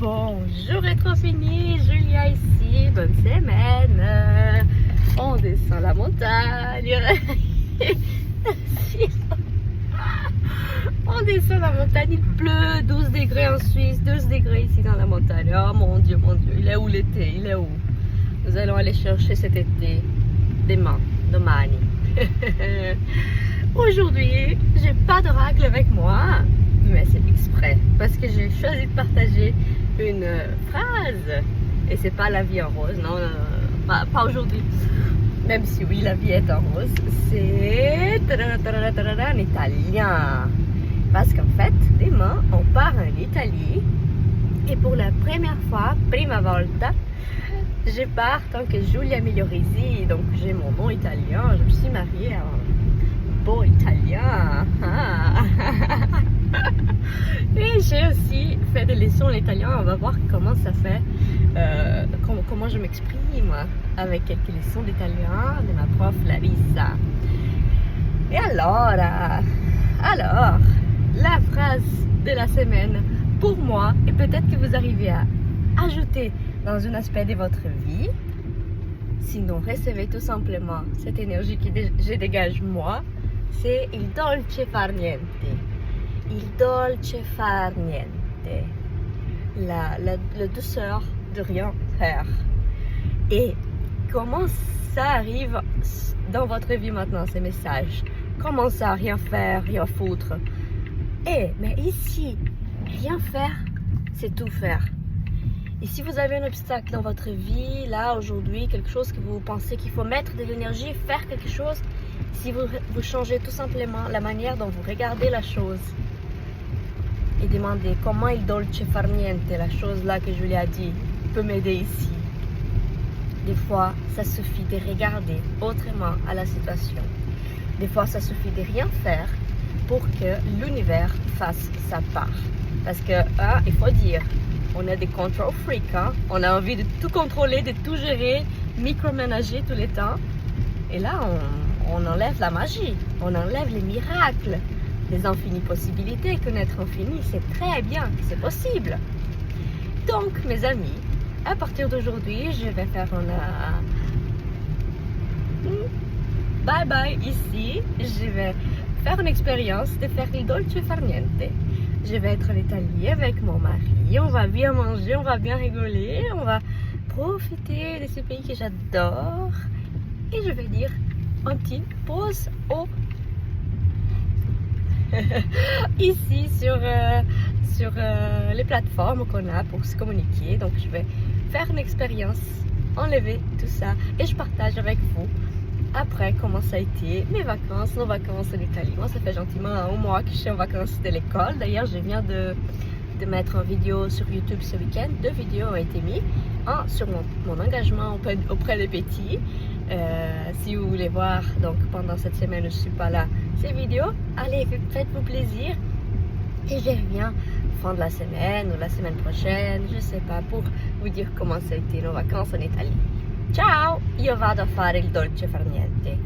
Bonjour Rétrofini, Julia ici, bonne semaine. On descend la montagne. On descend la montagne, il pleut, 12 degrés en Suisse, 12 degrés ici dans la montagne. Oh mon Dieu, il est où l'été? Il est où? Nous allons aller chercher cet été, demain, domani. Aujourd'hui, j'ai pas d'oracle avec moi, mais c'est exprès parce que j'ai choisi de partager une phrase et c'est pas la vie en rose, non, pas aujourd'hui, même si oui, la vie est en rose, c'est en italien parce qu'en fait, demain, on part en Italie et pour la première fois, prima volta, je pars en tant que Giulia Migliorisi, donc j'ai mon nom italien, je me suis mariée à un beau italien. Et j'ai aussi fait des leçons en italien, on va voir comment ça fait, comment je m'exprime avec quelques leçons d'italien de ma prof Larissa. Et alors, la phrase de la semaine pour moi, et peut-être que vous arrivez à ajouter dans un aspect de votre vie, sinon recevez tout simplement cette énergie que je dégage moi, c'est il dolce far niente. Il dolce far niente. La douceur de rien faire. Et comment ça arrive dans votre vie maintenant, ces messages? Comment ça, rien faire, rien foutre? Mais ici, rien faire, c'est tout faire. Et si vous avez un obstacle dans votre vie, là, aujourd'hui, quelque chose que vous pensez qu'il faut mettre de l'énergie, faire quelque chose, si vous changez tout simplement la manière dont vous regardez la chose et demandez comment il dolce far niente, la chose là que je lui ai dit, peut m'aider ici. Des fois, ça suffit de regarder autrement à la situation. Des fois, ça suffit de rien faire pour que l'univers fasse sa part. Parce que, il faut dire, on est des control freaks, hein? On a envie de tout contrôler, de tout gérer, microménager tout le temps. Et là, on enlève la magie, on enlève les miracles, les infinies possibilités. Connaître infini, c'est très bien, c'est possible. Donc, mes amis, à partir d'aujourd'hui, je vais faire un bye-bye ici. Je vais faire une expérience de faire il dolce far niente. Je vais être en Italie avec mon mari, on va bien manger, on va bien rigoler, on va profiter de ce pays que j'adore. Et je vais dire un petit pause au ici sur les plateformes qu'on a pour se communiquer. Donc je vais faire une expérience, enlever tout ça et je partage avec vous après comment ça a été mes vacances, nos vacances en Italie. Moi, ça fait gentiment un mois que je suis en vacances de l'école. D'ailleurs, je viens de mettre une vidéo sur YouTube ce week-end. 2 vidéos ont été mises. Un sur mon engagement auprès des petits. Si vous voulez voir, donc pendant cette semaine, je ne suis pas là, ces vidéos, allez, faites-vous plaisir. Et je reviens fin de la semaine ou la semaine prochaine, je ne sais pas, pour vous dire comment ça a été nos vacances en Italie. Ciao, io vado a fare il dolce far niente.